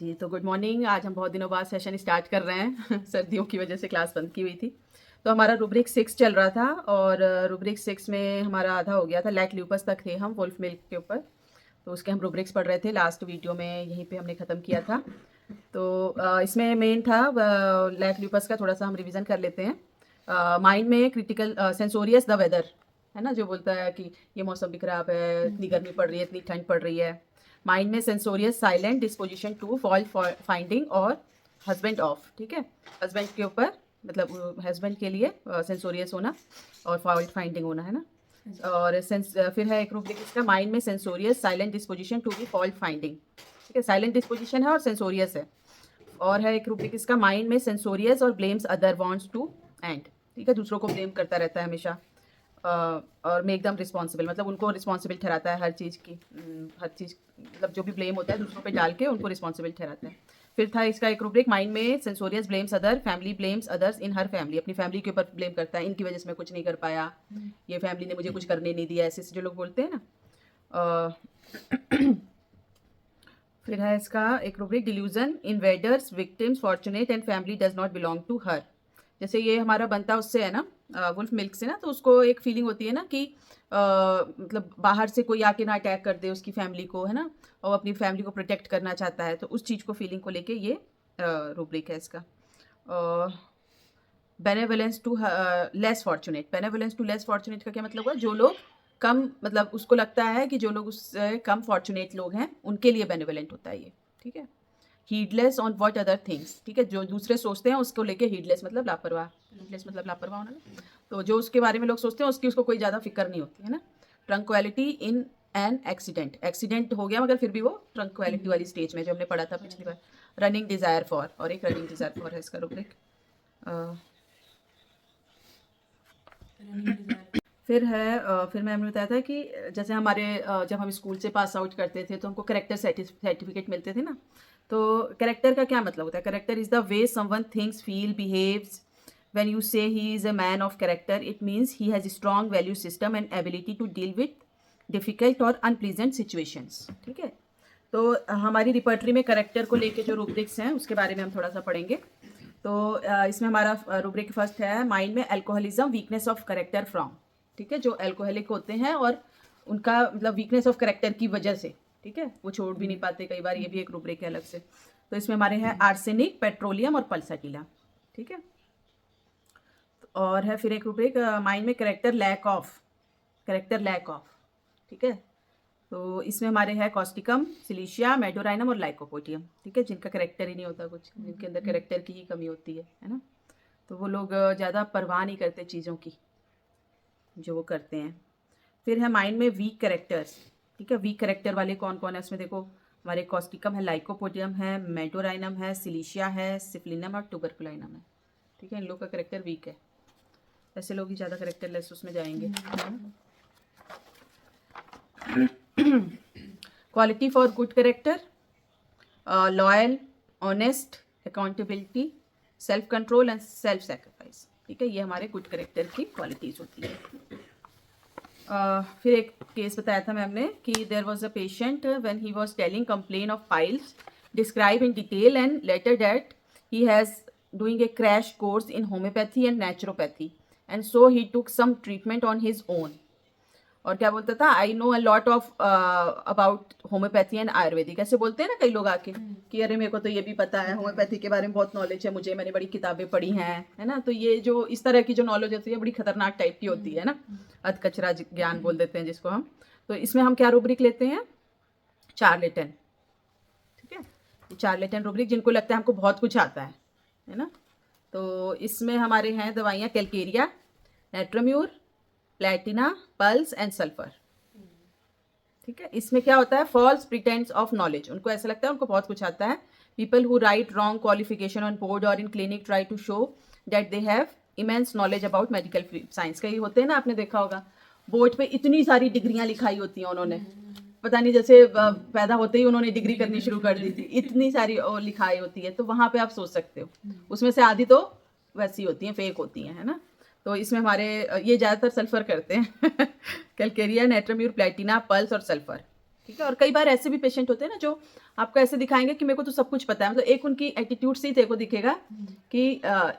जी, तो good morning. आज हम बहुत दिनों बाद सेशन स्टार्ट कर रहे हैं सर्दियों की वजह से क्लास बंद की हुई थी। तो हमारा रूब्रिक 6 चल रहा था और रूब्रिक 6 में हमारा आधा हो गया था। लैक ल्यूपस तक थे हम वुल्फ मिल्क के ऊपर। तो उसके हम रूब्रिक्स पढ़ रहे थे। लास्ट वीडियो में यहीं पे हमने ख़त्म किया था। तो इसमें मेन था लैक ल्यूपस का थोड़ा सा हम रिवीजन कर लेते हैं। माइंड में क्रिटिकल सेंसोरियस द वेदर, है ना, जो बोलता है कि ये मौसम भी खराब है, इतनी गर्मी पड़ रही है, इतनी ठंड पड़ रही है। माइंड में censorious silent disposition to fault finding और हस्बैंड ऑफ, ठीक है। हस्बैंड के ऊपर मतलब हस्बैंड के लिए सेंसोरियस होना और फॉल्ट फाइंडिंग होना, है ना। और फिर है एक रूब्रिक इसका, माइंड में censorious silent disposition to be fault finding, ठीक है। साइलेंट डिस्पोजिशन है और सेंसोरियस है। और है एक रूब्रिक इसका, माइंड में सेंसोरियस और blames other wants to end, ठीक है, दूसरों को ब्लेम करता रहता है हमेशा। और मेक दम रिस्पॉन्सिबल, मतलब उनको रिस्पॉन्सिबल ठहराता है हर चीज़ की, हर चीज़ मतलब जो भी ब्लेम होता है दूसरों पे डाल के उनको रिस्पॉन्सिबल ठहराता है। फिर था इसका एक रूब्रिक, माइंड में सेंसोरियस blames other family blames others in her family, अपनी फैमिली के ऊपर ब्लेम करता है, इनकी वजह से मैं कुछ नहीं कर पाया, ये फैमिली ने मुझे कुछ करने नहीं दिया, ऐसे जो लोग बोलते हैं ना। फिर है इसका एक rubric, delusion invaders victims fortunate and family does not belong to her. जैसे ये हमारा बनता उससे है ना, वुल्फ मिल्क से ना, तो उसको एक फीलिंग होती है ना कि मतलब बाहर से कोई आके ना अटैक कर दे उसकी फैमिली को, है ना, और अपनी फैमिली को प्रोटेक्ट करना चाहता है, तो उस चीज़ को फीलिंग को लेके ये रूब्रिक है इसका। Benevolence to less fortunate, benevolence to less fortunate का क्या मतलब हुआ, जो लोग कम, मतलब उसको लगता है कि जो लोग उससे कम फॉर्चुनेट लोग हैं उनके लिए बेनेवलेंट होता है ये, ठीक है। Heedless on what other things, ठीक है, जो दूसरे सोचते हैं उसको लेके हीडलेस मतलब लापरवाह, हीडलेस मतलब लापरवाह होना ना, तो जो उसके बारे में लोग सोचते हैं उसकी उसको कोई ज़्यादा फिक्र नहीं होती है ना। ट्रंक्वालिटी इन एन एक्सीडेंट, एक्सीडेंट हो गया मगर फिर भी वो ट्रंक्वालिटी वाली स्टेज में, जो हमने पढ़ा था पिछली बार। रनिंग डिज़ायर फॉर, और एक रनिंग डिज़ायर फॉर है इसका रूब्रिक। फिर है फिर मैंने बताया था कि जैसे हमारे जब हम स्कूल से पास आउट करते थे तो हमको करेक्टर सर्टिफिकेट मिलते थे ना। तो करेक्टर का क्या मतलब होता है, character is the way someone thinks feel behaves. When you say he is a man of character, it means he has strong value system and ability to deal with difficult और unpleasant situations, ठीक है। तो हमारी repertory में character को लेके जो rubrics हैं उसके बारे में हम थोड़ा सा पढ़ेंगे। तो इसमें हमारा रूब्रिक फर्स्ट है, माइंड में alcoholism weakness of character from, ठीक है, जो अल्कोहलिक होते हैं और उनका मतलब वीकनेस ऑफ करेक्टर की वजह से, ठीक है, वो छोड़ भी नहीं पाते कई बार, ये भी एक रूब्रिक है अलग से। तो इसमें हमारे हैं आर्सेनिक, पेट्रोलियम और पल्साटिला, ठीक है। और है फिर एक रूब्रिक, माइंड में character lack of, character lack of, ठीक है। तो इसमें हमारे हैं कॉस्टिकम, सिलिशिया, मेडोराइनम और लाइकोपोडियम, ठीक है, जिनका करेक्टर ही नहीं होता कुछ, जिनके अंदर करेक्टर की ही कमी होती है ना। तो वो लोग ज़्यादा परवाह नहीं करते चीज़ों की जो वो करते हैं। फिर है माइंड में वीक करेक्टर्स, ठीक है। वीक करेक्टर वाले कौन कौन है उसमें देखो, हमारे कॉस्टिकम है, लाइकोपोडियम है, मेडोराइनम है, सिलिशिया है, सिफलिनम और ट्यूबरकुलाइनम है, ठीक है। इन लोग का करेक्टर वीक है, ऐसे लोग ही ज़्यादा करेक्टर लेस उसमें जाएंगे। Quality for good character, loyal, honest, accountability, self control and self sacrifice, ठीक है, ये हमारे गुड करेक्टर की क्वालिटीज़ होती है। फिर एक केस बताया था मैम ने कि there was a patient when he was telling complain of piles describe in detail and later that he has doing a crash course in homeopathy and naturopathy and so he took some treatment on his own. और क्या बोलता था, I know a lot of about homeopathy and Ayurvedic, ऐसे बोलते हैं ना कई लोग आके कि अरे मेरे को तो ये भी पता है, होम्योपैथी के बारे में बहुत नॉलेज है मुझे, मैंने बड़ी किताबें पढ़ी हैं, है ना। तो ये जो इस तरह की जो नॉलेज होती है बड़ी खतरनाक टाइप की होती है ना, अधकचरा ज्ञान बोल देते हैं जिसको हम। तो इसमें हम क्या रूब्रिक लेते हैं, चार्लेटन, ठीक है, चार्लेटन रूब्रिक, जिनको लगता है हमको बहुत कुछ आता है ना। तो इसमें हमारे हैं दवाइयाँ Calcarea, नेट्रोम्यूर, Platina, pulse and sulphur, ठीक है। इसमें क्या होता है, फॉल्स प्रिटेंस ऑफ नॉलेज, उनको ऐसा लगता है उनको बहुत कुछ आता है। People who write wrong qualification on board और in clinic try to show that they have immense knowledge about medical science, कई होते हैं ना, आपने देखा होगा बोर्ड पे इतनी सारी डिग्रियां लिखाई होती हैं उन्होंने, पता नहीं जैसे पैदा होते ही उन्होंने डिग्री करनी शुरू कर दी थी, इतनी सारी लिखाई होती है। तो वहाँ पे आप सोच सकते हो उसमें से आधी तो वैसी होती हैं, फेक होती हैं, है ना। तो इसमें हमारे ये ज़्यादातर सल्फर करते हैं कैलकेरिया, नेट्रोम्यूर, प्लेटिना, पल्स और सल्फर, ठीक है। और कई बार ऐसे भी पेशेंट होते हैं ना जो आपको ऐसे दिखाएंगे कि मेरे को तो सब कुछ पता है, मतलब एक उनकी एटीट्यूड से ही तेरे को दिखेगा कि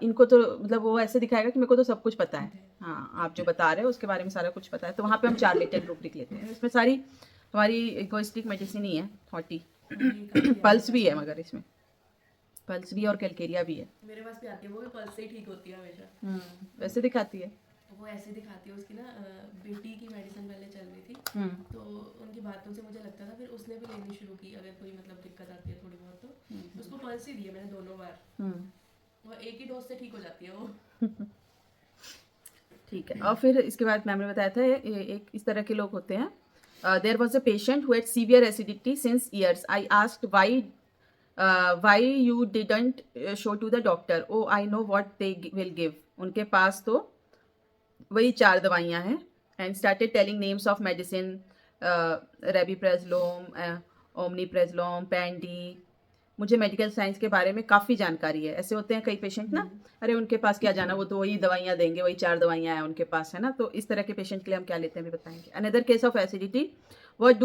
इनको तो मतलब वो ऐसे दिखाएगा कि मेरे को तो सब कुछ पता है, हाँ आप जो बता रहे हो उसके बारे में सारा कुछ पता है। तो वहाँ पे हम चार्लेटन रूब्रिक लेते हैं। इसमें सारी हमारी इगोइस्टिक मेडिसिन ही है, 40 पल्स भी है, मगर इसमें पल्स भी और कैलकेरिया भी है। मेरे पास भी आती है, वो भी पल्स से ही ठीक होती है हमेशा। वैसे दिखाती है वो ऐसे दिखाती है। उसकी ना बेटी की मेडिसिन पहले चल रही थी, तो उनकी बातों से मुझे लगता था, फिर उसने भी लेनी शुरू की अगर कोई मतलब दिक्कत आती है थोड़ी बहुत तो उसको पल्स ही दी है मैंने 2 बार। वो एक ही डोज से ठीक हो जाती है वो। ठीक है। और फिर इसके बाद मैम ने बताया था एक इस तरह के लोग होते हैं, there was a patient who had severe acidity since years, I asked why you didn't show to the doctor, oh I know what they will give. उनके पास तो वही 4 दवाइयाँ हैं, and started telling names of medicine, rabeprazole, omeprazole, पैंडी। मुझे medical science के बारे में काफ़ी जानकारी है। ऐसे होते हैं कई पेशेंट ना, अरे उनके पास क्या जाना, वो तो वही दवाइयाँ देंगे, वही 4 दवाइयाँ हैं उनके पास, है ना। तो इस तरह के पेशेंट के लिए हम क्या लेते हैं भी बताएंगे। Another case of acidity, what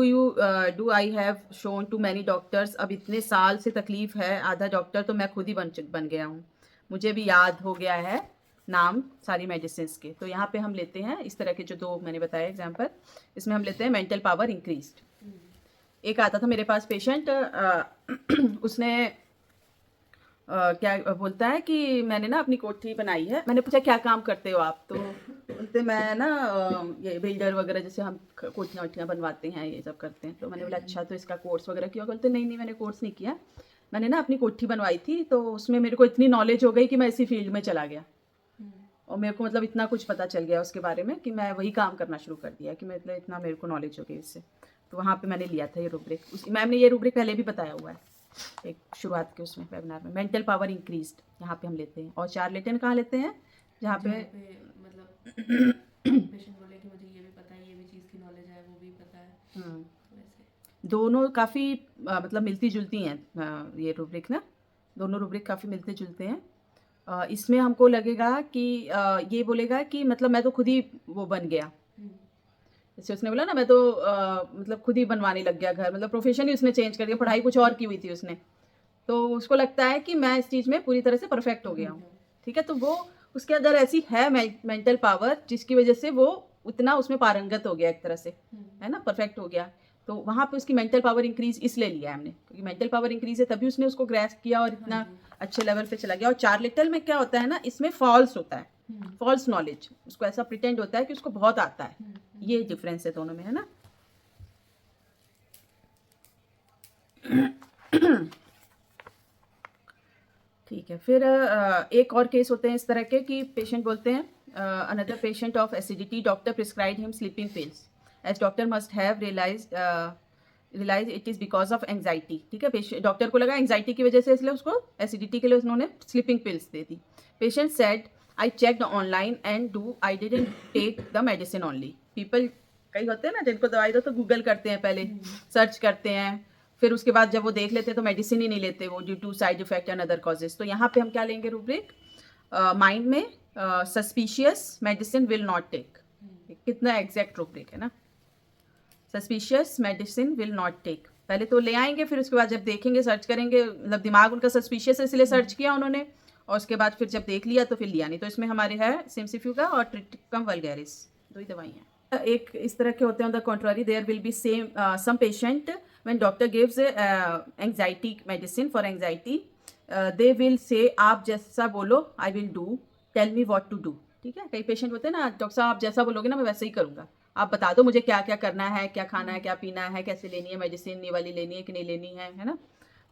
do I have shown to many doctors. अब इतने साल से तकलीफ है, आधा डॉक्टर तो मैं खुद ही बन गया हूँ, मुझे भी याद हो गया है नाम सारी मेडिसिन के। तो यहाँ पे हम लेते हैं इस तरह के जो 2 मैंने बताया एग्जाम्पल, इसमें हम लेते हैं मेंटल पावर इंक्रीज्ड। एक आता था मेरे पास पेशेंट, उसने क्या बोलता है कि मैंने ना अपनी कोठी बनाई है। मैंने पूछा क्या काम करते हो आप, तो बोलते मैं ना ये बिल्डर वगैरह, जैसे हम कोठियाँ वोठियाँ बनवाते हैं ये सब करते हैं। तो मैंने बोला अच्छा, तो इसका कोर्स वगैरह किया? बोलते नहीं मैंने कोर्स नहीं किया, मैंने ना अपनी कोठी बनवाई थी, तो उसमें मेरे को इतनी नॉलेज हो गई कि मैं इसी फील्ड में चला गया, और मेरे को मतलब इतना कुछ पता चल गया उसके बारे में कि मैं वही काम करना शुरू कर दिया, कि मतलब इतना मेरे को नॉलेज हो गई इससे। तो वहाँ पे मैंने लिया था ये रूब्रिक। उस मैम ने ये रूब्रिक पहले भी बताया हुआ है एक शुरुआत के उसमें वेबिनार में। मेंटल पावर इंक्रीज्ड यहाँ पे हम लेते हैं। और चार्लेटन कहाँ लेते हैं? जहाँ पे मतलब पेशेंट बोले कि मुझे ये भी पता है, ये भी चीज़ की नॉलेज है, वो भी पता है, वैसे दोनों काफ़ी मतलब मिलती जुलती हैं ये रूब्रिक ना, दोनों रूब्रिक काफ़ी मिलते जुलते हैं। इसमें हमको लगेगा कि ये बोलेगा कि मतलब मैं तो खुद ही वो बन गया, जैसे उसने बोला ना मैं तो मतलब खुद ही बनवाने लग गया घर, मतलब प्रोफेशन ही उसने चेंज कर दिया, पढ़ाई कुछ और की हुई थी उसने, तो उसको लगता है कि मैं इस चीज़ में पूरी तरह से परफेक्ट हो गया हूँ। ठीक है, तो वो उसके अंदर ऐसी है मेंटल पावर जिसकी वजह से वो उतना उसमें पारंगत हो गया एक तरह से, है ना, परफेक्ट हो गया। तो वहाँ पे उसकी मेंटल पावर इंक्रीज इसलिए लिया हमने, क्योंकि मेंटल पावर इंक्रीज है तभी उसने उसको ग्रैस्प किया और इतना अच्छे लेवल पे चला गया। और चार्लेटन में क्या होता है ना, इसमें फॉल्स होता है, फॉल्स नॉलेज, उसको ऐसा प्रिटेंड होता है कि उसको बहुत आता है। ये डिफरेंस है दोनों में, है ना। ठीक है। फिर एक और केस होते हैं इस तरह के कि पेशेंट बोलते हैं, another patient of acidity, doctor prescribe him sleeping pills as doctor must have realize it is because of anxiety. ठीक है, डॉक्टर को लगा एंग्जाइटी की वजह से, इसलिए उसको एसिडिटी के लिए उन्होंने स्लीपिंग पिल्स दे दी। Patient said I checked online and I didn't take the medicine only. People कई होते हैं ना जिनको दवाई दो तो गूगल करते हैं, पहले सर्च करते हैं, फिर उसके बाद जब वो देख लेते हैं तो मेडिसिन ही नहीं लेते वो, due to side effect and other causes. तो यहाँ पे हम क्या लेंगे रूब्रिक, माइंड में suspicious medicine will not take. कितना एग्जैक्ट रूब्रिक है ना, suspicious medicine will not take. पहले तो ले आएंगे, फिर उसके बाद जब देखेंगे सर्च करेंगे, मतलब दिमाग उनका सस्पिशियस है इसलिए सर्च किया उन्होंने, और उसके बाद फिर जब देख लिया तो फिर लिया नहीं। तो इसमें हमारे है सिम्सिफ्यूगा और ट्रिटिकम वल्गैरिस, 2 ही दवाइयाँ। एक इस तरह के होते हैं, on the contrary there will be some patient when doctor gives anxiety medicine for anxiety, they will say आप जैसा बोलो I will do, tell me what to do. ठीक है, कई पेशेंट होते हैं ना, डॉक्टर साहब आप जैसा बोलोगे ना मैं वैसे ही करूँगा, आप बता दो मुझे क्या क्या करना है, क्या खाना है, क्या पीना है, कैसे लेनी है मेडिसिन, ये वाली लेनी है कि नहीं लेनी है ना।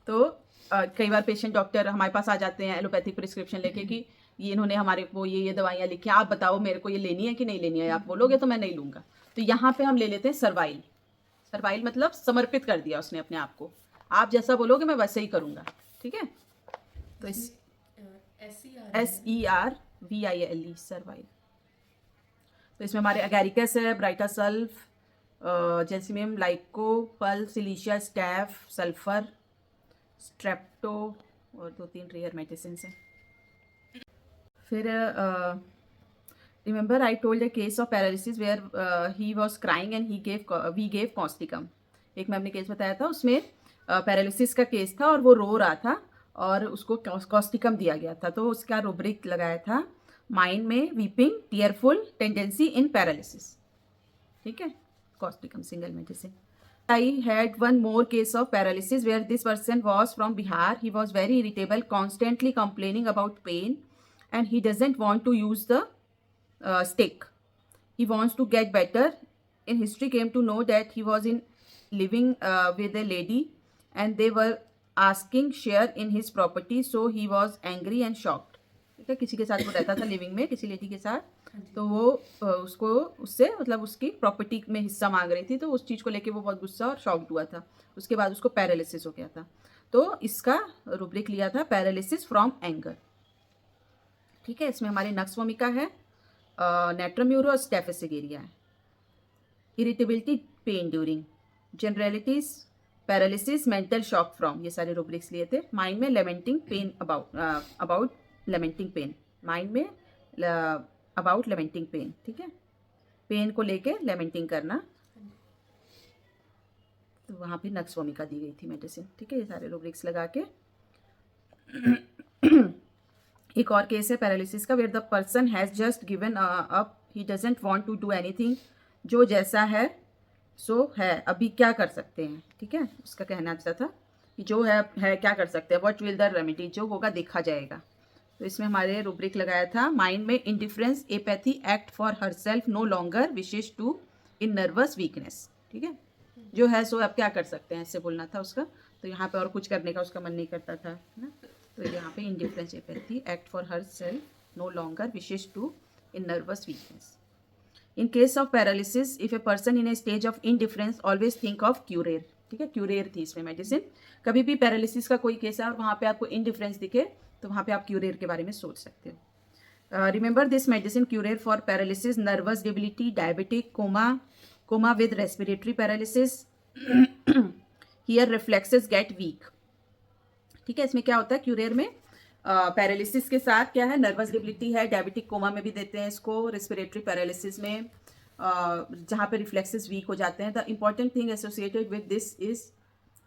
तो कई बार पेशेंट डॉक्टर हमारे पास आ जाते हैं एलोपैथिक प्रिस्क्रिप्शन लेके कि ये इन्होंने हमारे को ये दवाइयाँ लिखी हैं, आप बताओ मेरे को ये लेनी है कि नहीं लेनी है, आप बोलोगे तो मैं नहीं लूँगा। तो यहाँ पे हम ले लेते हैं सर्वाइल। सर्वाइल मतलब समर्पित कर दिया उसने अपने आप को, आप जैसा बोलोगे मैं वैसे ही करूँगा। ठीक है, तो इस SERVILE सर्वाइल। तो इसमें हमारे अगैरिकस है, ब्राइटासल्फ, जेल्सिमियम, लाइको, पल, सिलीशिया, स्टैफ, सल्फर, स्ट्रेप्टो और 2-3 रेयर मेडिसिन हैं। फिर remember I told a case of paralysis where he was crying and we gave causticum. एक मैम ने केस बताया था, उसमें पैरालिसिस का केस था और वो रो रहा था और उसको कॉस्टिकम दिया गया था, तो उसका रूब्रिक लगाया था माइंड में वीपिंग टीयरफुल टेंडेंसी इन पैरालिसिस, ठीक है, Causticum single medicine. I had one more case of paralysis where this person was from Bihar. He was very irritable, constantly complaining about pain, and he doesn't want to use the stick. He wants to get better. In history, came to know that he was in living with a lady, and they were asking share in his property. So he was angry and shocked. ठीक है, किसी के साथ वो रहता था living में, किसी लेडी के साथ, तो वो उसको उससे मतलब उसकी प्रॉपर्टी में हिस्सा मांग रही थी, तो उस चीज़ को लेके वो बहुत गुस्सा और शॉक्ड हुआ था. उसके बाद उसको पैरालिसिस हो गया था, तो इसका रूब्रिक लिया था पैरालिसिस फ्रॉम एंगर. ठीक है, इसमें हमारे नक्स वोमिका है, नेट्रम न्यूरो और स्टेफिसिगेरिया है. Irritability, pain during, generalities, paralysis, mental shock from, ये सारे रूब्रिक्स लिए थे. माइंड में lamenting pain about lamenting pain, mind में अबाउट लेमेंटिंग पेन, ठीक है, पेन को लेके लेमेंटिंग करना, तो वहाँ पे नक्स वोमिका दी गई थी मेडिसिन. ठीक है, ये सारे रूब्रिक्स लगा के. एक और केस है पैरालिसिस का, where the person has just given up, he doesn't want to do anything, जो जैसा है सो है, अभी क्या कर सकते हैं. ठीक है, उसका कहना अच्छा था कि जो है क्या कर सकते हैं, व्हाट विल द रेमेडी, जो होगा देखा जाएगा. तो इसमें हमारे रूब्रिक लगाया था माइंड में indifference, apathy, act for her self, no longer wishes to, in nervous weakness. ठीक है, जो है सो अब क्या कर सकते हैं, ऐसे बोलना था उसका. तो यहाँ पे और कुछ करने का उसका मन नहीं करता था, है ना. तो यहाँ पे indifference, apathy, act for her self, no longer wishes to, in nervous weakness. In case of paralysis, if a person in a stage of indifference always think of curare. ठीक है, क्यूरेर थी इसमें मेडिसिन. कभी भी पैरालिसिस का कोई case है और वहाँ पे आपको इनडिफरेंस दिखे, तो वहाँ पे आप क्यूरेर के बारे में सोच सकते हो. Remember this medicine curare for paralysis, nervous debility, diabetic, coma with respiratory paralysis, here reflexes get weak. ठीक है, इसमें क्या होता है क्यूरेर में, पैरालिसिस के साथ क्या है, नर्वस डिबिलिटी है, डायबिटिक कोमा में भी देते हैं इसको, रेस्पिरेटरी पैरालिसिस में जहाँ पे रिफ्लेक्सेस वीक हो जाते हैं. The important thing associated with this is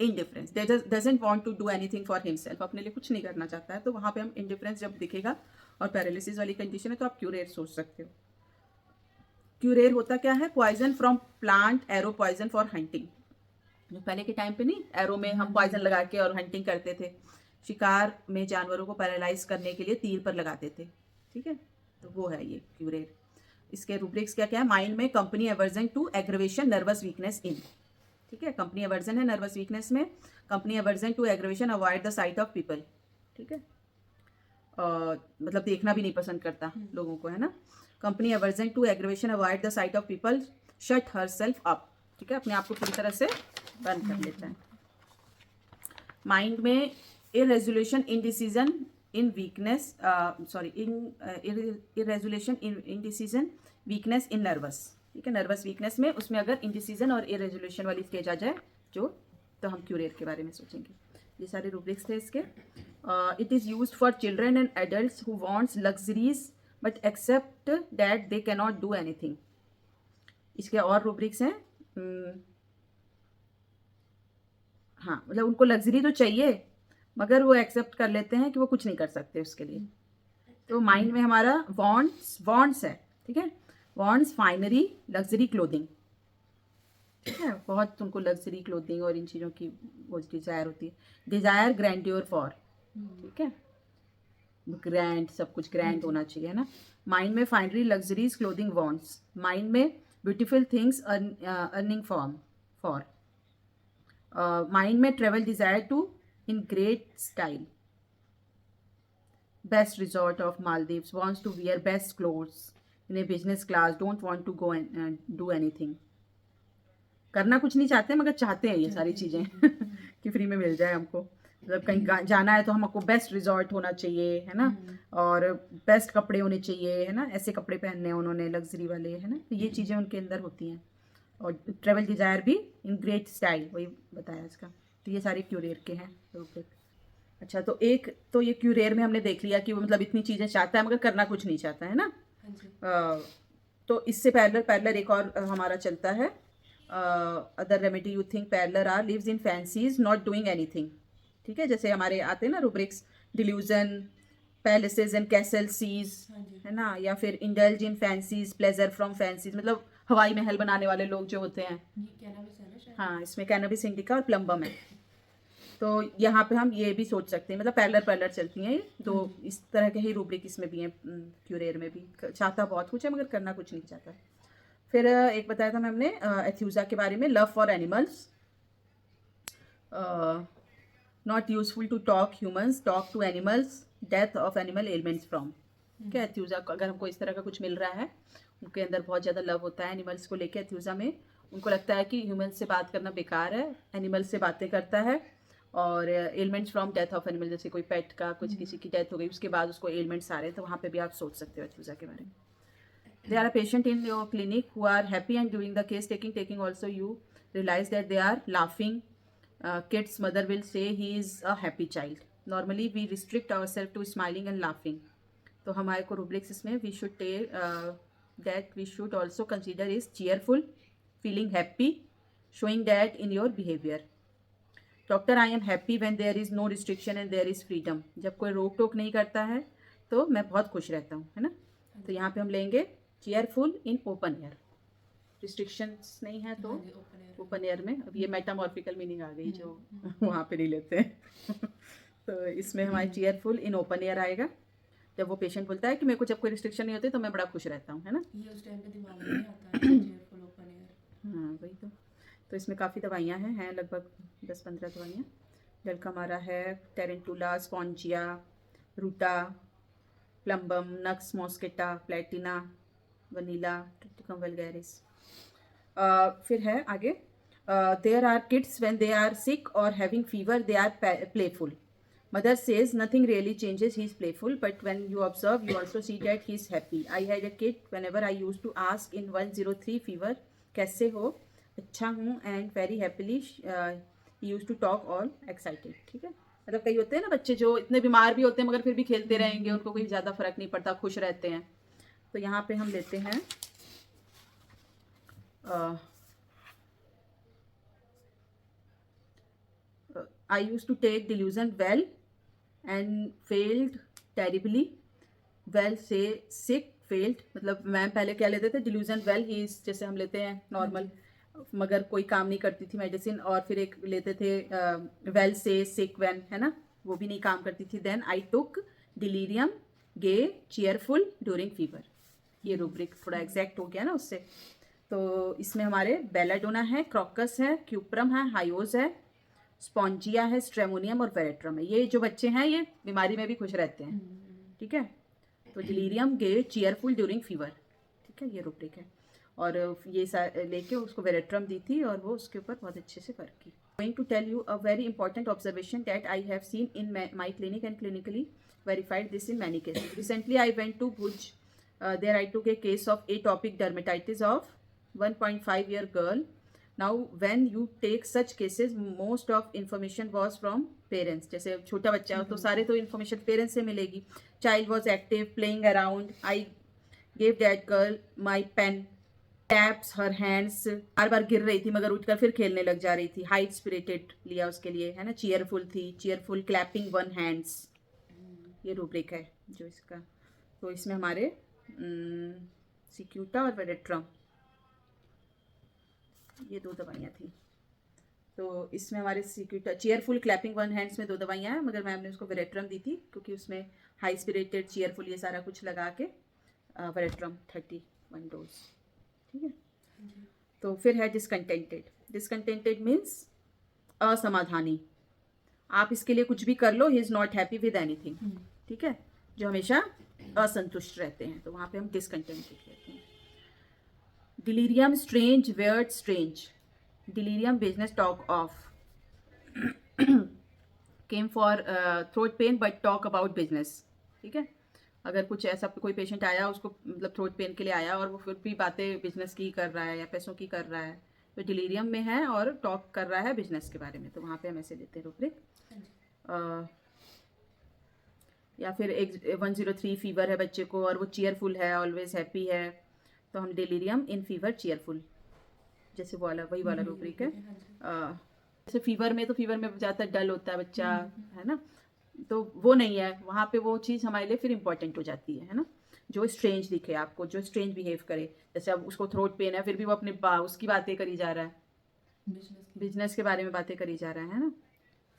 indifference, doesn't want to do anything for himself, अपने लिए कुछ नहीं करना चाहता है. तो वहाँ पे हम इंडिफरेंस जब दिखेगा और पैरालिसिस वाली कंडीशन है, तो आप क्यूरेर सोच सकते हो. क्यूरेर होता क्या है, poison from plant, arrow poison for hunting. जो पहले के टाइम पे नहीं, एरो में हम पॉइजन लगा के और हंटिंग करते थे, शिकार में जानवरों को पैरालाइज करने के लिए तीर पर लगाते थे. ठीक है, तो वो है ये क्यूरेर. इसके रूब्रिक्स क्या क्या है, माइंड में company aversion to, aggravation, nervous weakness in. ठीक है, कंपनी एवर्जन है नर्वस वीकनेस में, company aversion to aggravation, avoid the sight of people. ठीक है, मतलब देखना भी नहीं पसंद करता लोगों को, है ना. Company aversion to aggravation, avoid the sight of people, shut herself up. ठीक है, अपने आप को पूरी तरह से बंद कर लेता है. माइंड में irresolution, indecision, in weakness, irresolution, indecision, weakness in nervous. ठीक है, नर्वस वीकनेस में उसमें अगर इंडिसीजन और इरेजुलेशन वाली स्टेज आ जाए जो, तो हम क्यूरेर के बारे में सोचेंगे. ये सारे रूब्रिक्स थे इसके. It is used for children and adults who wants luxuries but accept that they can not do anything. इसके और रूब्रिक्स हैं. हाँ, मतलब उनको लग्जरी तो चाहिए मगर वो एक्सेप्ट कर लेते हैं कि वो कुछ नहीं कर सकते उसके लिए. तो माइंड में हमारा वॉन्ट्स है. ठीक है, वॉन्ट्स, फाइनरी, लग्जरी क्लोथिंग. ठीक है, बहुत उनको लग्जरी क्लोथिंग और इन चीज़ों की वो डिज़ायर होती है. Desire, grandeur for. ठीक है, ग्रैंड, सब कुछ ग्रैंड होना चाहिए, है ना. माइंड में finery, luxuries, clothing, wants. Mind में beautiful things, earning for. Mind में travel, desire to, in great style, best resort of Maldives, wants to wear best clothes in a business class, don't want to go and do anything. करना कुछ नहीं चाहते मगर चाहते हैं ये सारी चीज़ें कि फ्री में मिल जाए हमको. मतलब कहीं जाना है तो हमको बेस्ट रिजॉर्ट होना चाहिए, है ना, और बेस्ट कपड़े होने चाहिए, है ना, ऐसे कपड़े पहनने हैं उन्होंने लग्जरी वाले, है ना. तो ये चीज़ें उनके अंदर होती हैं. और ट्रेवल डिज़ायर भी इन ग्रेट स्टाइल, वही बताया इसका. तो ये सारे क्यूरेर के हैं रूब्रिक. अच्छा, तो एक तो ये क्यूरेर में हमने देख लिया कि वो मतलब इतनी चीज़ें चाहता है मगर करना कुछ नहीं चाहता है ना. तो इससे पैरेलल एक और हमारा चलता है other remedy you think parlour are lives in fancies not doing anything, ठीक है, जैसे हमारे आते हैं ना rubrics, delusion, palaces and castle sees, हाँ जी। है ना, या फिर indulge in fancies, pleasure from fancies, मतलब हवाई महल बनाने वाले लोग जो होते हैं। ये कैनबिस है ना शायद। हाँ, इसमें कैनबिस इंडिका और प्लम्बम है। तो यहाँ पे हम ये भी सोच सकते हैं, मतलब पैरेलल चलती हैं ये दो, इस तरह के ही रूब्रिक इसमें भी हैं, क्यूरेर में भी। चाहता बहुत कुछ है मगर करना कुछ नहीं चाहता। फिर एक बताया था मैम ने एथ्यूजा के बारे में, love for animals, not useful to talk humans, talk to animals, death of animal elements from. क्या एथ्यूजा को अगर हमको इस तरह का कुछ मिल रहा है, उनके अंदर बहुत ज़्यादा लव होता है एनिमल्स को लेके एथ्यूजा में, उनको लगता है कि ह्यूमंस से बात करना बेकार है, एनिमल्स से बातें करता है, और elements from death of animal, जैसे कोई पेट का कुछ किसी की डेथ हो गई उसके बाद उसको एलिमेंट्स आ रहे हैं, तो वहाँ पे भी आप सोच सकते हो एथ्यूजा के बारे में। There are a patient in your clinic who are happy and during the case taking also you realize that they are laughing. Kid's mother will say he is a happy child. Normally we restrict ourselves to smiling and laughing. तो हमारे को rubrics इसमें we should take that we should also consider is cheerful, feeling happy, showing that in your behavior. Doctor, I am happy when there is no restriction and there is freedom. जब कोई रोक टोक नहीं करता है तो मैं बहुत खुश रहता हूँ, है ना। तो यहाँ पे हम लेंगे cheerful in open air, restrictions नहीं है तो ओपन एयर में। अब ये मेटामॉर्फिकल मीनिंग आ गई जो वहाँ पे नहीं लेते हैं तो इसमें हमारे चेयरफुल इन ओपन एयर आएगा। जब वो पेशेंट बोलता है कि मेरे को जब कोई रिस्ट्रिक्शन नहीं होती तो मैं बड़ा खुश रहता हूँ, है ना। ये उस टाइम पे दिमाग में नहीं आता है चेयरफुल ओपन एयर। हाँ वही तो इसमें काफ़ी दवाइयाँ हैं लगभग 10-15 दवाइयाँ। जल हमारा है tarentula, spongia, ruta, plumbum, nux moschata, platina, vanilla, triticum vulgaris. फिर है आगे, there are kids when they are sick और having fever they are playful. Mother says nothing really changes, he is playful, but when you observe, you also see that he is happy. I had a kid, whenever I used to ask in 103 fever, कैसे हो, अच्छा हूँ, and very happily he used to talk all excited. ठीक है, मतलब कई होते हैं ना बच्चे जो इतने बीमार भी होते हैं मगर फिर भी खेलते रहेंगे, उनको कोई ज़्यादा फर्क नहीं पड़ता, खुश रहते हैं। तो यहाँ पे हम लेते हैं I used to take delusion well and failed terribly. Well से sick, failed, मतलब मैं पहले क्या लेते थे, delusion well ही जैसे हम लेते हैं नॉर्मल, मगर कोई काम नहीं करती थी मेडिसिन, और फिर एक लेते थे well से sick when, है ना, वो भी नहीं काम करती थी। Then I took delirium, gay, cheerful during fever. ये रूब्रिक थोड़ा एग्जैक्ट हो गया ना उससे। तो इसमें हमारे बेलाडोना है, क्रॉकस है, क्यूप्रम है, हाइओज है, स्पॉन्जिया है, स्ट्रेमोनियम और वेरेट्रम है। ये जो बच्चे हैं ये बीमारी में भी खुश रहते हैं, ठीक है। तो डिलीरियम, गे, चीयरफुल ड्यूरिंग फीवर, ठीक है, ये रूब्रिक है। और ये लेके उसको वेरेट्रम दी थी और वो उसके ऊपर बहुत अच्छे से वर्क की। Going to tell you a very important observation that I have seen in my clinic and clinically verified this in many cases. Recently I went to Bhuj. There I took a case of atopic dermatitis of 1.5-year girl. Now when you take such cases, most of information was from parents. जैसे छोटा बच्चा हो तो सारे तो information parents से मिलेगी. Child was active, playing around. I gave that girl my pen. Taps her hands. बार बार गिर रही थी मगर उठकर फिर खेलने लग जा रही थी. High spirited लिया उसके लिए, है ना. Cheerful थी. Cheerful, clapping one hands. ये रूब्रिक है जो इसका। तो इसमें हमारे सिक्यूटा और वेरेट्रम, ये दो दवाइयाँ थी। तो इसमें हमारे सिक्यूटा, चीयरफुल, क्लैपिंग वन हैंड्स में दो दवाइयाँ हैं, मगर मैम ने उसको वेरेट्रम दी थी क्योंकि उसमें हाई स्पिरिटेड, चीयरफुल, ये सारा कुछ लगा के वेरेट्रम 31 डोज, ठीक है। तो फिर है डिसकंटेंटेड। Discontented means असमाधानी। आप इसके लिए कुछ भी कर लो, he is not happy with anything, ठीक है, जो हमेशा असंतुष्ट रहते हैं, तो वहाँ पे हम डिसकंटेंटेड कहते हैं। Delirium, strange, weird, strange. Delirium, business talk of, came for throat pen but talk about business, ठीक है। अगर कुछ ऐसा कोई पेशेंट आया, उसको मतलब थ्रोट पेन के लिए आया और वो फिर भी बातें बिजनेस की कर रहा है या पैसों की कर रहा है, तो डिलीरियम में है और टॉक कर रहा है बिजनेस के बारे में, तो वहाँ पे हम ऐसे लेते हैं रूब्रिक। या फिर 103 फीवर है बच्चे को और वो चीयरफुल है, ऑलवेज हैप्पी है, तो हम डिलीरियम इन फीवर चीयरफुल, जैसे वो वाला वही वाला रूब्रिक है। हाँ जी। जैसे फीवर में, तो फीवर में ज़्यादातर डल होता है बच्चा, है ना, तो वो नहीं है वहाँ पे, वो चीज़ हमारे लिए फिर इंपॉर्टेंट हो जाती है ना। जो स्ट्रेंज दिखे आपको, जो स्ट्रेंज बिहेव करे, जैसे अब उसको थ्रोट पेन है फिर भी वो अपने उसकी बातें करी जा रहा है, बिजनेस के बारे में बातें करी जा रहा है ना।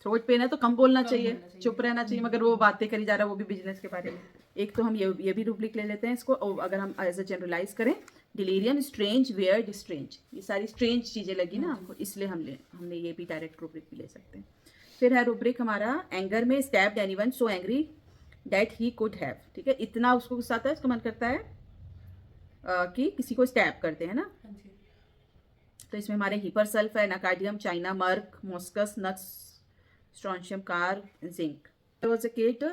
थ्रोट पेन है तो कम बोलना चाहिए, चुप रहना चाहिए, मगर वो बातें करी जा रहा है वो भी बिजनेस के बारे में। एक तो हम ये भी रूब्रिक ले लेते हैं इसको, और अगर हम एज अ जनरलाइज करें, डिलीरियम, स्ट्रेंज, वियर्ड, स्ट्रेंज, ये सारी स्ट्रेंज चीज़ें लगी ना आपको, इसलिए हमने ये भी डायरेक्ट रूब्रिक भी ले सकते हैं। फिर है रूब्रिक हमारा एंगर में, stabbed anyone so angry that he could have, ठीक है, इतना उसको गुस्सा आता है, उसका मन करता है कि किसी को स्टैब करते हैं ना। हाँ जी। तो इसमें हमारे हिपरसल्फ है, नाकार्डियम, चाइना, मर्क, मोस्कस, नट्स, स्ट्रॉन्शियम, कार, zinc. There was a kid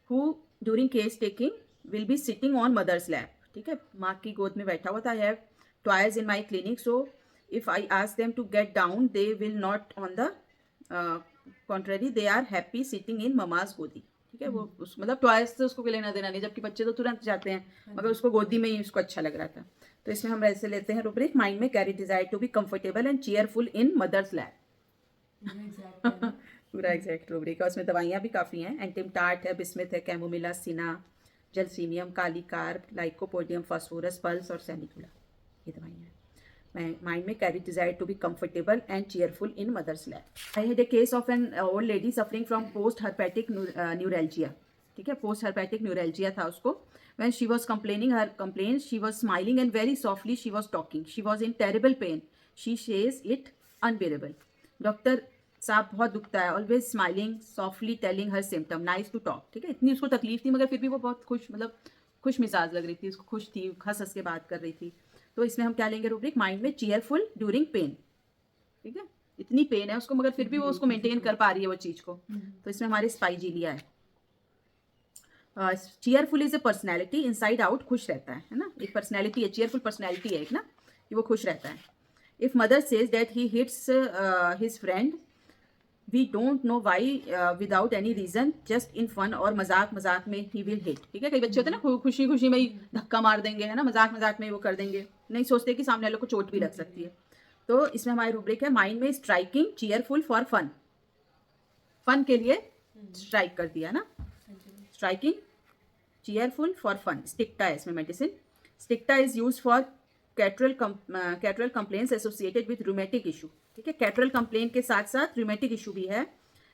who during case taking will be sitting on mother's lap, ठीक है, माँ की गोद में बैठा हुआ था। I have twice in my clinic, so if I ask them to get down they will not on the contrary, they are happy sitting in mama's गोदी, ठीक है। वो उस मतलब ट्वाइस से उसको लेना देना नहीं, जबकि बच्चे तो तुरंत जाते हैं, मगर उसको गोदी में ही उसको अच्छा लग रहा था। तो इसमें हम ऐसे लेते हैं रूब्रिक, माइंड में carry desire to be comfortable and cheerful in mother's lap. पूरा एग्जैक्ट रूब्रिक है, उसमें दवाइयाँ भी काफ़ी हैं, एंटिमटार्ट है, बिस्मिथ है, कैमोमिला, सिना, जलसीनियम, कालीकार्प, लाइकोपोडियम, फास्फोरस, पल्स और सैनिकुला, ये दवाइयाँ हैं। Mind may carry desire to be comfortable and cheerful in mother's lap. I had a case of an old lady suffering from post-herpetic neuralgia. ठीक है, post-herpetic neuralgia था उसको. When she was complaining her complaints, she was smiling and very softly she was talking. She was in terrible pain. She says it unbearable. Doctor साहब बहुत दुखता है, always smiling, softly telling her symptom, nice to talk, ठीक है, इतनी उसको तकलीफ थी मगर फिर भी वो बहुत खुश, मतलब खुश मिजाज लग रही थी, उसको खुश थी, हंस हंस के बात कर रही थी। तो इसमें हम क्या लेंगे रूब्रिक, माइंड में चीयरफुल ड्यूरिंग पेन, ठीक है, इतनी पेन है उसको मगर फिर भी वो उसको मेंटेन कर पा रही है वो चीज़ को। तो इसमें हमारे स्पाइजी लिया है। Cheerful is a personality, inside out खुश रहता है ना, एक पर्सनैलिटी है, चीयरफुल पर्सनैलिटी है एक ना, कि वो खुश रहता है। If mother says that he hits his friend, we don't know why, without any reason, just in fun, और मजाक मजाक में ही विल हिट, ठीक है। कई बच्चे होते हैं ना खुशी खुशी में ही धक्का मार देंगे, है ना, मजाक मजाक में ही वो कर देंगे, नहीं सोचते कि सामने वालों को चोट भी लग सकती है। तो इसमें हमारी रूब्रिक है, माइंड में striking, cheerful for fun, fun के लिए स्ट्राइक कर दिया ना, striking, cheerful for fun. Sticta है इसमें medicine, Sticta is use for catarrhal complaints associated with rheumatic issue, ठीक है, कैटरल कंप्लेन के साथ साथ रूमेटिक इशू भी है।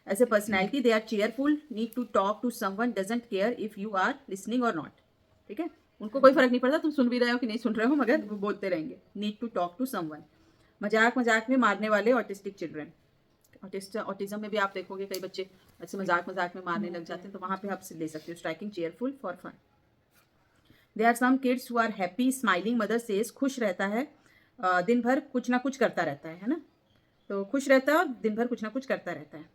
As a personality they are cheerful, need to talk to someone, doesn't care if you are listening और not, ठीक है, उनको कोई फर्क नहीं पड़ता तुम सुन भी रहे हो कि नहीं सुन रहे हो, मगर वो बोलते रहेंगे। Need to talk to someone, मजाक मजाक में मारने वाले ऑटिस्टिक चिल्ड्रन, ऑटिज्म में भी आप देखोगे कई बच्चे ऐसे मजाक मजाक में मारने लग जाते हैं, तो वहाँ पे आप ले सकते हो striking, cheerful for fun. They are some kids who are happy smiling, mother says खुश रहता है, दिन भर कुछ ना कुछ करता रहता है ना, तो खुश रहता है और दिन भर कुछ ना कुछ करता रहता है।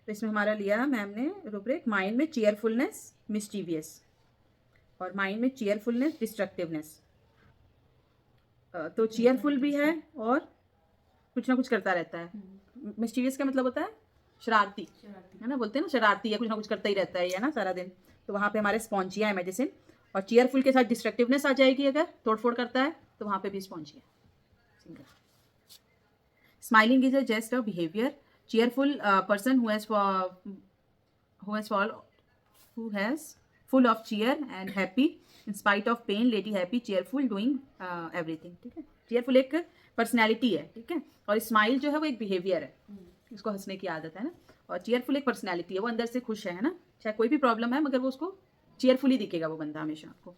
तो इसमें हमारा लिया मैम ने रूब्रिक, माइंड में चीयरफुलनेस, मिस्टीवियस, और माइंड में चीयरफुलनेस, डिस्ट्रक्टिवनेस। तो चीयरफुल भी है और कुछ ना कुछ करता रहता है। मिस्टीवियस का मतलब होता है शरारती, है ना, बोलते हैं ना शरारती है, कुछ ना कुछ करता ही रहता है ना सारा दिन। तो वहाँ पे हमारे स्पॉन्जिया है मेडिसिन, और चीयरफुल के साथ डिस्ट्रक्टिवनेस आ जाएगी, अगर तोड़फोड़ करता है तो वहाँ पे भी Spongia. Smiling is a jest of behavior. Cheerful person who has full of cheer and happy in spite of pain. Lady happy, cheerful, doing everything. ठीक है, cheerful एक पर्सनैलिटी है, ठीक है, और स्माइल जो है वो एक बिहेवियर है, उसको हंसने की आदत है ना, और चीयरफुल एक पर्सनैलिटी है, वो अंदर से खुश है ना, चाहे कोई भी प्रॉब्लम है मगर वो उसको चीयरफुली दिखेगा वो बंदा हमेशा आपको।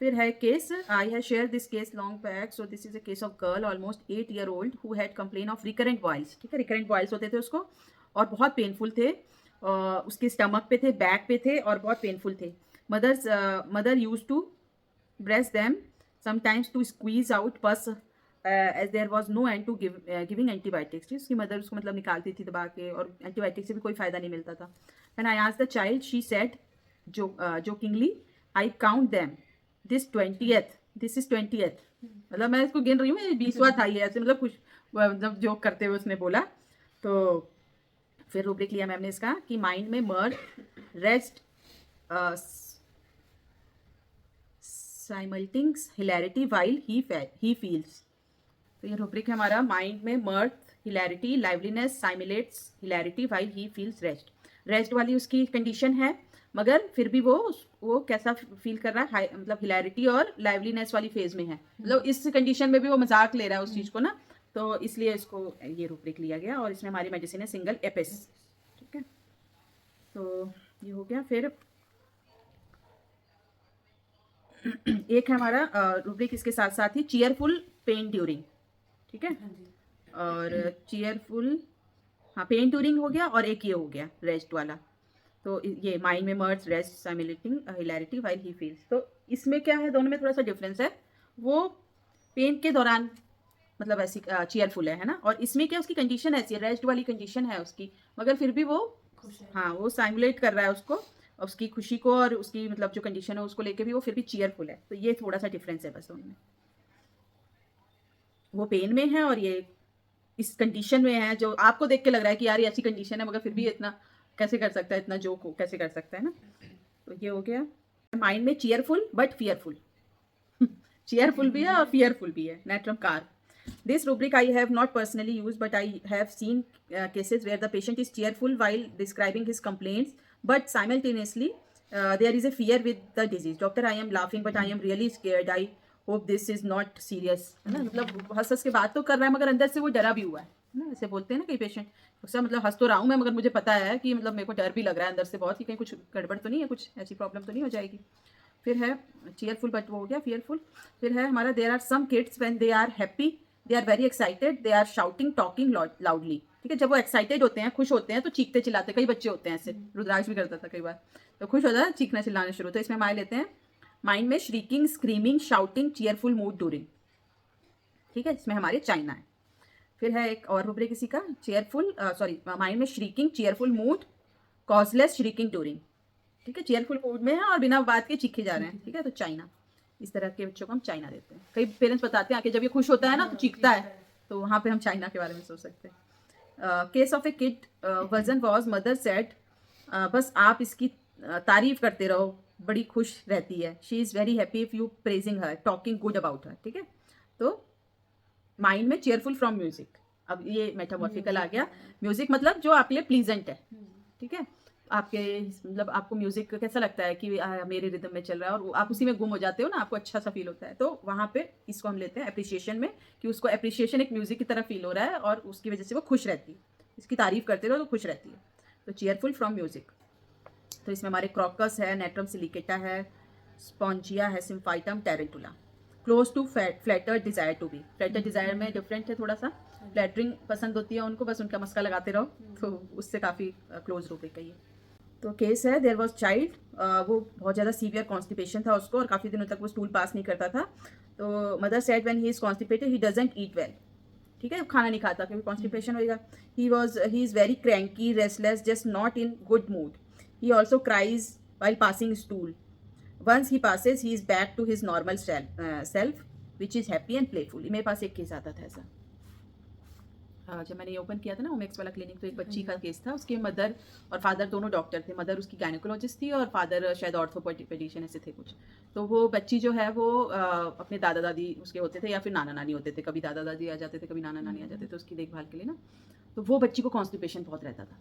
फिर है case, I have share this case long back, so this is a case of girl almost 8 year old who had complain of recurrent boils, ठीक है, रिकरेंट बॉइल्स होते थे उसको और बहुत पेनफुल थे, उसके स्टमक पे थे, बैक पे थे और बहुत पेनफुल थे। Mother use to breast them sometimes to squeeze out pus as there was no end to giving antibiotics, उसकी मदर उसको मतलब निकालती थी दबा के, और एंटीबायोटिक से भी कोई फ़ायदा नहीं मिलता था। When I asked the child she said jokingly, I count them, this is 20th, मतलब मैं इसको गिन रही हूँ, 20वां था ये, ऐसे मतलब कुछ मतलब जोक करते हुए उसने बोला। तो फिर रूब्रिक लिया मैम ने इसका कि माइंड में mirth, rest, simulates hilarity while he feels. तो ये रूब्रिक है हमारा, माइंड में mirth, hilarity, liveliness, simulates hilarity while he feels rest. Rest वाली उसकी कंडीशन है, मगर फिर भी वो कैसा फील कर रहा है, मतलब हिलैरिटी और लाइवलीनेस वाली फेज में है, मतलब इस कंडीशन में भी वो मजाक ले रहा है उस चीज़ को ना, तो इसलिए इसको ये रूब्रिक लिया गया। और इसमें हमारी मेडिसिन है सिंगल एपिस। ठीक है, तो ये हो गया। फिर एक है हमारा रूब्रिक इसके साथ साथ ही चीयरफुल पेन ड्यूरिंग। ठीक है, हाँ जी। और चीयरफुल, हाँ पेन ड्यूरिंग हो गया, और एक ये हो गया रेस्ट वाला। तो ये माइंड में मर्ज rest simulating हिलैरिटी while he feels. तो इसमें क्या है, दोनों में थोड़ा सा डिफरेंस है। वो पेन के दौरान मतलब ऐसी चीयरफुल है ना, और इसमें क्या उसकी कंडीशन ऐसी है, रेस्ट वाली कंडीशन है उसकी, मगर फिर भी वो खुश है। हाँ वो साइमुलेट कर रहा है उसको, उसकी खुशी को, और उसकी मतलब जो कंडीशन है उसको लेके भी वो फिर भी चीयरफुल है। तो ये थोड़ा सा डिफरेंस है बस उनमें, वो पेन में है और ये इस कंडीशन में है जो आपको देख के लग रहा है कि यार ये ऐसी कंडीशन है, मगर फिर भी इतना कैसे कर सकता है, इतना जोक कैसे कर सकता है ना। तो ये हो गया माइंड में चीयरफुल बट फियरफुल। चीयरफुल भी है और फियरफुल भी है, natrum car. This rubric I have not personally used, but I have seen cases where the patient is cheerful while describing his complaints, but simultaneously there is a fear with the disease. Doctor, I am laughing, but I am really scared. I hope this is not serious. है ना, मतलब हंस हंस के बात तो कर रहा है, मगर अंदर से वो डरा भी हुआ है ना। ऐसे बोलते हैं ना कई पेशेंट, उससे मतलब हंस तो रहा हूँ मैं, मगर मुझे पता है कि मतलब मेरे को डर भी लग रहा है अंदर से बहुत, कि कहीं कुछ गड़बड़ तो नहीं है, कुछ ऐसी प्रॉब्लम तो नहीं हो जाएगी। फिर है चीयरफुल बट वो हो गया फियरफुल। फिर है हमारा there are some kids when they are happy they are very excited they are shouting talking loudly. ठीक है, जब वो एक्साइटेड होते हैं, खुश होते हैं, तो चीखते चिल्लाते, कई बच्चे होते हैं ऐसे, रुद्राक्ष भी करता था कई बार, तो खुश हो जाता चीखना चिल्लाना शुरू। तो इसमें हमारे लेते हैं माइंड में shrieking screaming shouting cheerful mood during. ठीक है, इसमें हमारे चाइना है। फिर है एक और रूब्रिक किसी का, चीयरफुल माइंड में shrieking cheerful mood causeless shrieking during. ठीक है, चीयरफुल मूड में है और बिना बात के चीखे जा रहे हैं। ठीक है, तो चाइना, इस तरह के बच्चों को हम चाइना देते हैं। कई पेरेंट्स बताते हैं आके जब ये खुश होता है ना तो चीखता है, तो वहाँ पे हम चाइना के बारे में सोच सकते हैं। Case of A kid version was mother said बस आप इसकी तारीफ करते रहो, बड़ी खुश रहती है। She is very happy if you praising her talking good about her. ठीक है, तो माइंड में चेयरफुल फ्रॉम म्यूजिक। अब ये मेटामॉर्फिकल आ गया, म्यूजिक मतलब जो आपके लिए प्लीजेंट है। ठीक है, आपके मतलब आपको म्यूजिक कैसा लगता है कि मेरे रिदम में चल रहा है और आप उसी में गुम हो जाते हो ना, आपको अच्छा सा फील होता है, तो वहाँ पे इसको हम लेते हैं अप्रिशिएशन में, कि उसको अप्रिशिएशन एक म्यूजिक की तरह फील हो रहा है और उसकी वजह से वो खुश रहती है, इसकी तारीफ करते रहो तो खुश रहती है। तो चीयरफुल फ्रॉम म्यूजिक। तो इसमें हमारे क्रॉकस है, नेट्रम सिलिकेटा है, स्पॉन्जिया है, Symphytum Tarentula. Close to flatter desire to be. Flatter desire में डिफरेंट है थोड़ा सा, फ्लैटरिंग पसंद होती है उनको, बस उनका मस्का लगाते रहो, तो उससे काफ़ी क्लोज रूब्रिक है ये। तो केस है देयर वॉज चाइल्ड, वो बहुत ज़्यादा सीवियर कॉन्स्टिपेशन था उसको और काफ़ी दिनों तक वो स्टूल पास नहीं करता था। तो mother said when he is constipated he doesn't eat well. ठीक है, खाना नहीं खाता क्योंकि कॉन्स्टिपेशन होएगा। He is very cranky restless just not in good mood. He also cries while passing stool. Once he passes he is back to his normal self which is happy and playful. मेरे पास एक case आता था ऐसा, जब मैंने ये open किया था ना ओमेक्स वाला क्लिनिक, तो एक बच्ची का केस था, उसके मदर और फादर दोनों डॉक्टर थे। मदर उसकी गायनेकोलॉजिस्ट थी और फादर शायद ऑर्थोपेडिशियन ऐसे थे कुछ। तो वो बच्ची जो है वो अपने दादा दादी उसके होते थे या फिर नाना नानी होते थे, कभी दादा दादी आ जाते थे, कभी नाना नानी आ जाते थे उसकी देखभाल के लिए ना। तो वो बच्ची को कॉन्स्टिपेशन बहुत रहता था।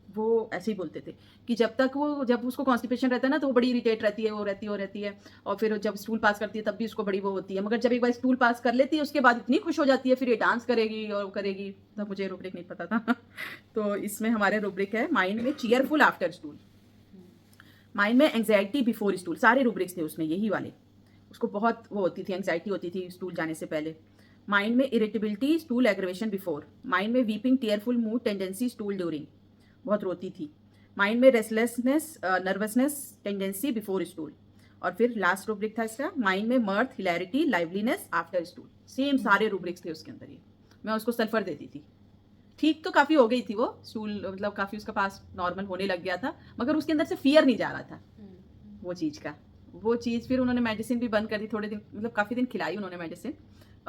वो ऐसे ही बोलते थे कि जब उसको कॉन्स्टिपेशन रहता है ना तो वो बड़ी इरिटेट रहती है, वो रहती है और फिर जब स्टूल पास करती है तब भी उसको बड़ी वो होती है, मगर जब एक बार स्टूल पास कर लेती है उसके बाद इतनी खुश हो जाती है, फिर ये डांस करेगी और करेगी। तो मुझे रूब्रिक नहीं पता था। तो इसमें हमारे रूब्रिक है माइंड में चीयरफुल आफ्टर स्टूल, माइंड में एंग्जाइटी बिफोर स्टूल। सारे रूब्रिक्स थे उसमें यही वाले, उसको बहुत वो होती थी, एंग्जाइटी होती थी स्टूल जाने से पहले। माइंड में irritability stool aggravation before. Mind में weeping tearful mood tendency stool during, बहुत रोती थी। माइंड में restlessness nervousness tendency before stool. और फिर लास्ट रूब्रिक था इसका माइंड में mirth hilarity liveliness after stool. Same सारे रूब्रिक्स थे उसके अंदर। ये मैं उसको सल्फर देती थी, ठीक तो काफ़ी हो गई थी वो स्टूल, मतलब काफ़ी उसका पास नॉर्मल होने लग गया था, मगर उसके अंदर से फियर नहीं जा रहा था वो चीज़ का। वो चीज़ फिर उन्होंने मेडिसिन भी बंद कर दी थोड़े दिन, मतलब काफ़ी दिन खिलाई उन्होंने मेडिसिन,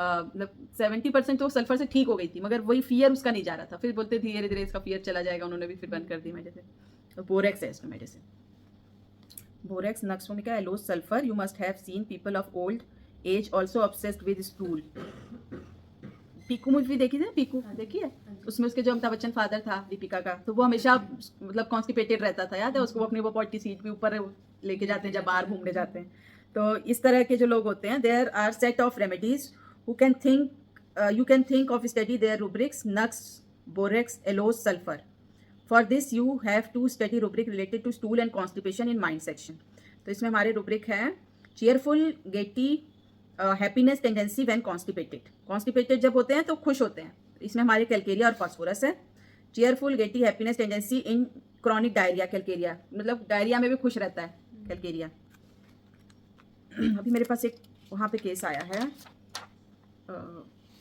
मतलब 70% तो सल्फर से ठीक हो गई थी, मगर वही फियर उसका नहीं जा रहा था। फिर बोलते धीरे धीरे इसका फियर चला जाएगा, उन्होंने भी फिर बंद कर दी मेडिसिन। तो बोरेक्स है इसमें medicine. Borax, nux vomica, aloes sulphur. You must have seen people of old age also obsessed with stool. Piku movie देखी थी ना, पीकू देखी है? उसमें उसके जो अमिताभ बच्चन फादर था दीपिका का, तो वो हमेशा मतलब कॉन्स्टिपेटेड रहता था, याद है उसको? वो अपनी वो पॉटी सीट के ऊपर लेके जाते हैं जब बाहर घूमने जाते हैं. तो इस तरह के जो लोग होते हैं, there are set of remedies who can think you can think of study their rubrics nux, borax, elos, sulfur. For this you have to study rubric related to stool and constipation in mind section. तो इसमें हमारे rubric है cheerful, gaiety, happiness tendency when constipated. Constipated जब होते हैं तो खुश होते हैं. इसमें हमारे कैलकेरिया और फॉस्फोरस है. cheerful, gaiety, happiness tendency in chronic diarrhea. Calcarea मतलब डायरिया में भी खुश रहता है कैलकेरिया. अभी मेरे पास एक वहाँ पे केस आया है,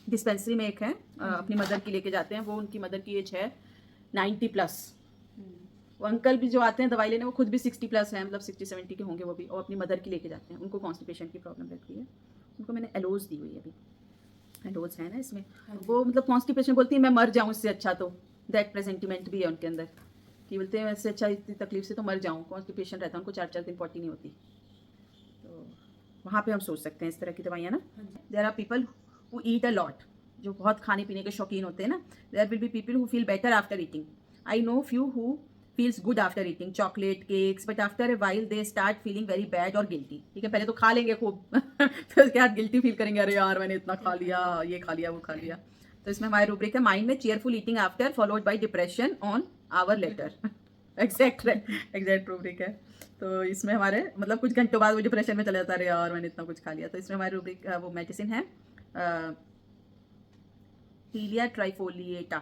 डिस्पेंसरी में एक है, अपनी मदर की लेके जाते हैं. वो उनकी मदर की एज है 90+. वो अंकल भी जो आते हैं दवाई लेने, वो खुद भी 60+ हैं, मतलब 60-70 के होंगे वो भी, और अपनी मदर की लेके जाते हैं. उनको कॉन्स्टिपेशन की प्रॉब्लम रहती है. उनको मैंने एलोज दी हुई है अभी. एलोज है ना इसमें. वो मतलब कॉन्स्टिपेशन बोलती है मैं मर जाऊँ इससे अच्छा, तो दैट प्रेजेंटिमेंट भी है उनके अंदर कि बोलते हैं इससे अच्छा इतनी तकलीफ से तो मर जाऊँ. कॉन्स्टिपेशन रहता है उनको, 4-4 दिन पॉटी नहीं होती. तो वहाँ पे हम सोच सकते हैं इस तरह की दवाइयाँ ना. There are people who eat a lot, जो बहुत खाने पीने के शौकीन होते हैं ना. There will be people who feel better after eating. I know few who feels good after eating chocolate cakes, but after a while they start feeling very bad और गिल्टी. ठीक है, पहले तो खा लेंगे खूब फिर उसके बाद गिल्टी फील करेंगे, अरे यार मैंने इतना खा लिया, ये खा लिया, वो खा लिया. तो इसमें हमारे रूब्रिक है माइंड में cheerful eating after followed by depression on hour later. Exact rubric है. तो इसमें हमारे मतलब कुछ घंटों बाद वो डिप्रेशन में चला जाता है, अरे यार मैंने इतना कुछ खा लिया. तो इसमें हमारे रूब्रिक वो मेडिसिन है टीलिया ट्राइफोलिएटा.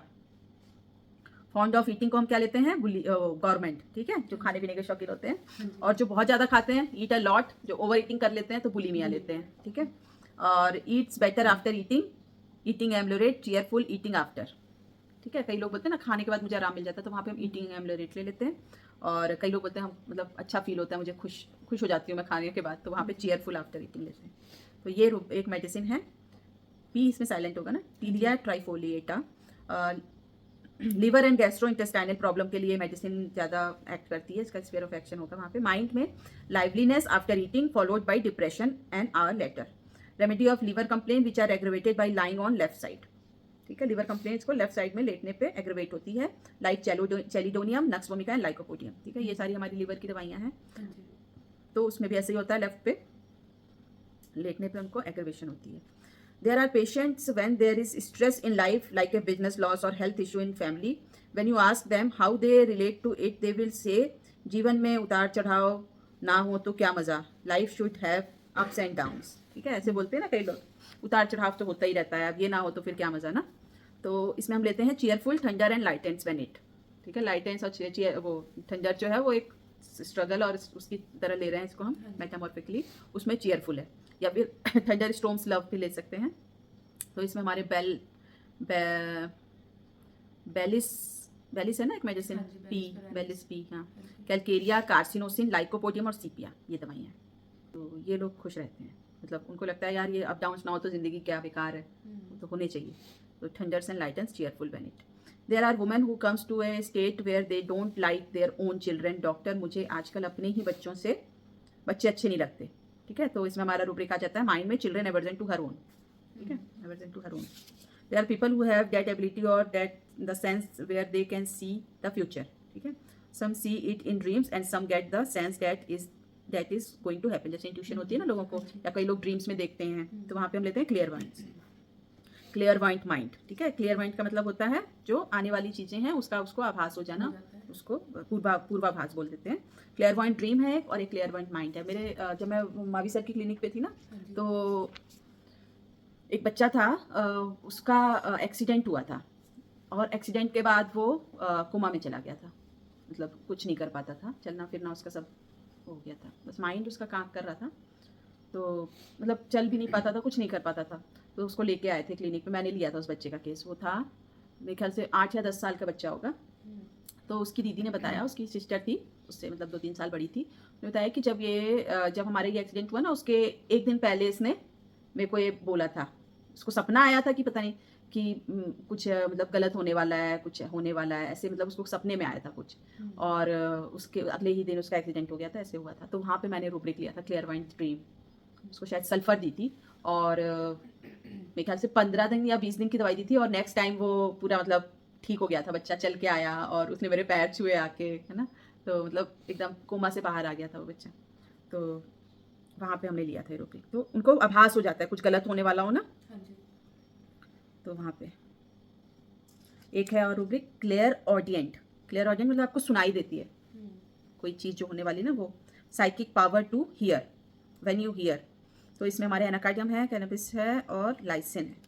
फॉन्ड ऑफ ईटिंग को हम क्या लेते हैं? गवर्नमेंट. ठीक है, जो खाने पीने के शौकीन होते हैं. और जो बहुत ज़्यादा खाते हैं, ईट अ लॉट, जो ओवर ईटिंग कर लेते हैं तो बुलिमिया लेते हैं. ठीक है. और eats better after eating, eating ameliorate, cheerful eating after. ठीक है, कई लोग बोलते हैं ना खाने के बाद मुझे आराम मिल जाता है, तो वहाँ पे हम ईटिंग एम्लोरेट ले लेते हैं. और कई लोग बोलते हैं हम मतलब अच्छा फील होता है मुझे, खुश हो जाती हूँ मैं खाने के बाद, तो वहाँ पे चीयरफुल आफ्टर ईटिंग लेते हैं. तो ये एक मेडिसिन है. पी इसमें साइलेंट होगा ना. Ptelea trifoliata. Liver and gastrointestinal problem के लिए मेडिसिन ज़्यादा एक्ट करती है, इसका स्फीयर ऑफ एक्शन होगा वहाँ पे. माइंड में liveliness after eating followed by depression and hour later. Remedy of liver complain which are aggravated by lying on left side. ठीक है, लिवर कंप्लेंट्स को लेफ्ट साइड में लेटने पे एग्रेवेट होती है, like Chelidonium, Nux Vomica and Lycopodium. ठीक है, ये सारी हमारी लिवर की दवाइयाँ हैं. तो उसमें भी ऐसे ही होता है, लेफ्ट पे लेटने पे उनको एग्रेवेशन होती है. There are patients when there is stress in life like a business loss or health issue in family. When you ask them how they relate to it, they will say जीवन में उतार चढ़ाव ना हो तो क्या मज़ा, life should have ups and downs. ठीक है, ऐसे बोलते हैं ना कई लोग, उतार चढ़ाव तो होता ही रहता है, अब ये ना हो तो फिर क्या मज़ा ना. तो इसमें हम लेते हैं cheerful, thunder and lightnings when it. ठीक है, लाइटेंस और वो थंडर जो है वो एक स्ट्रगल और उसकी तरह ले रहे हैं इसको हम मेटामॉर्फिकली, उसमें चीयरफुल है. या फिर थंडर स्टॉर्म्स लव भी ले सकते हैं. तो इसमें हमारे बेलिस है ना एक मेडिसिन, पी बेलिस पी. हाँ, कैलकेरिया, कार्सिनोसिन, लाइकोपोडियम और सीपिया, ये दवाइयाँ हैं. तो ये लोग खुश रहते हैं, मतलब उनको लगता है यार ये अप डाउन्स ना हो तो ज़िंदगी क्या बेकार है, तो होने चाहिए. तो thunders and lightnings cheerful when it. There are women who comes to a state where they don't like their own children. Doctor, मुझे आजकल अपने ही बच्चों से बच्चे अच्छे नहीं लगते. ठीक है, तो इसमें हमारा रूब्रिक आ जाता है माइंड में children aversion to her own. ठीक है, aversion to her own. There are people who have that एबिलिटी और that the sense where they can see the future. ठीक है, some see it in dreams and some get the sense that is going to happen. जैसे intuition होती है ना लोगों को, या कई लोग ड्रीम्स में देखते हैं, तो वहाँ पे हम लेते हैं क्लियरवाइंट माइंड. ठीक है, क्लियरवाइंट का मतलब होता है जो आने वाली चीज़ें हैं उसको आभास हो जाना, उसको पूर्वाभास बोल देते हैं. क्लियरवाइंट ड्रीम है और एक क्लियरवाइंट माइंड है. मेरे जब मैं मावी सर की क्लिनिक पे थी ना, तो एक बच्चा था, उसका एक्सीडेंट हुआ था, और एक्सीडेंट के बाद वो कोमा में चला गया था. मतलब कुछ नहीं कर पाता था, चलना फिरना उसका सब हो गया था, बस माइंड उसका काम कर रहा था. तो मतलब चल भी नहीं पाता था, कुछ नहीं कर पाता था. तो उसको लेके आए थे क्लिनिक में, मैंने लिया था उस बच्चे का केस. वो था मेरे ख्याल से 8 या 10 साल का बच्चा होगा. तो उसकी दीदी ने बताया, उसकी सिस्टर थी उससे मतलब 2-3 साल बड़ी थी, उन्होंने बताया कि जब हमारे ये एक्सीडेंट हुआ ना, उसके एक दिन पहले इसने मेरे को ये बोला था, उसको सपना आया था कि पता नहीं कि कुछ मतलब गलत होने वाला है, कुछ होने वाला है, ऐसे मतलब उसको सपने में आया था कुछ। और उसके अगले ही दिन उसका एक्सीडेंट हो गया था, ऐसे हुआ था। तो वहाँ पे मैंने रूब्रिक लिया था क्लियरवाइंट ड्रीम, उसको शायद सल्फर दी थी, और मेरे ख्याल से 15 दिन या 20 दिन की दवाई दी थी, और नेक्स्ट टाइम वो पूरा मतलब ठीक हो गया था, बच्चा चल के आया और उसने मेरे पैर छुए आके, है ना। तो मतलब एकदम कोमा से बाहर आ गया था वो बच्चा। तो वहाँ पे हमने लिया था रूब्रिक। तो उनको आभास हो जाता है कुछ गलत होने वाला हो ना, हाँ जी। तो वहाँ पे एक है और रूब्रिक क्लियर ऑडियंट। क्लियर ऑडियंट मतलब आपको सुनाई देती है कोई चीज़ जो होने वाली ना, वो psychic power to hear when you hear. तो इसमें हमारे एनाकार्डियम है, कैनबिस है और लाइसिन है।